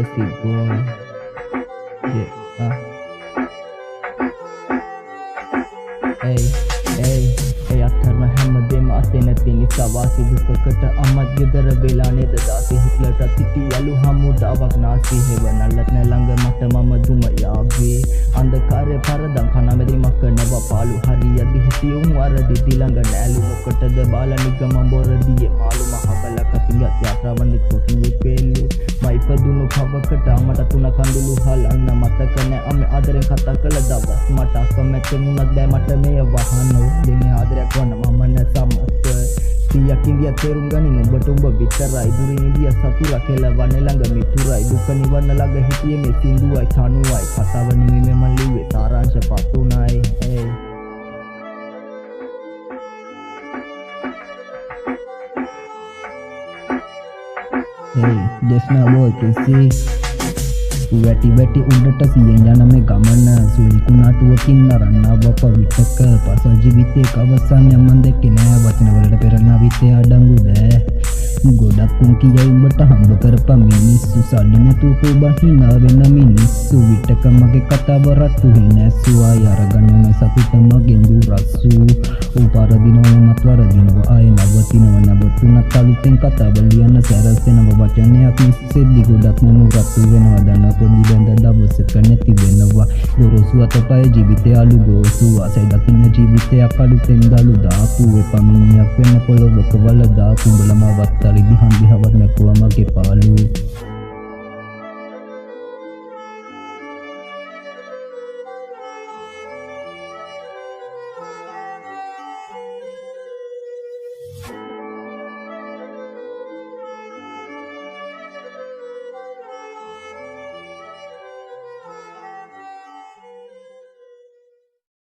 Classic boy. Yeah. Hey, අත්තරම හැමදේම අතේ නැති නිසා වාසි දුකකට අම්මත් ගෙදර වෙලා නේද දාසි හිටලට සිටි යලු හමුදාවක් නාසි හෙව නල්ලත් නැ ළඟ මට මම දුම යාවේ අන්ධකාරය පරදම් කනමැදි මක්කනව පාලු හරියදි හිටියුම් වරදි දිලඟ නෑලු මොකටද බාල නිගම බොරදියේ මාළු මහබල කතිගත් යාත්‍රාවන්නිත් කොටුවේ පෙළු මයිපදුණු පවකට මට තුන කඳුළු හලන්න මතක නෑ අමේ ආදරෙන් කතා කළ දවස් මට අකමැති වුණත් බෑ මට මේ වහන්න දෙන්නේ ආදරයක් වන්න මම නැ සමස්ත සියක් ඉන්දියා තේරුම් ගනින් ඔබට උඹ විතරයි දුරින් ඉන්දියා සතුරා කෙලවන්නේ ළඟ මිතුරයි දුක නිවන්න ළඟ හිටියේ මේ සින්දුවයි තනුවයි කතාව නෙමෙයි මම ලිව්වේ සාරාංශ පතුණයි Hey, that's not what you see. වැටි උඩට සියෙන් යන මේ ගමන සුලිකුණාටුවකින් නරන්නා බප විටක පස ජීවිතේ කවසන් යමන් දෙකේ නෑ වචන වලට පෙරනා විතේ අඩංගු බෑ ගොඩක් උන් කියයි උඹට හම්බ කරපන් මිනිස්සු සල්ලි නැතුව කොබහිනා වෙන මිනිස්සු විටක මගේ කතාව රට්ටු හිනැස්සු ආය අරගන්න මේ සතුට මගෙන් දුරස්සු උපාර දිනව මත් වරදිනව ආය නවතිනව නවතුනත් අලුතෙන් කතාව ලියන්න සැරසෙනව වචනයක් ඉස්සෙද්දි ගොඩක් මොනුරත්තු වෙනවා දන්න පොඩි බඳ දවසක නැති වෙනවා ගොරෝසු අතපය ජීවිතය අලු ගෝසු ආසයි දකින්න ජීවිතයක් අලුතෙන් දලු දාපු එපමිනියක් වෙන්න පොළොවක වල දාපු උඹලම වත්තලි දිහන් දිහවත් නැකුවා මගේ පාළු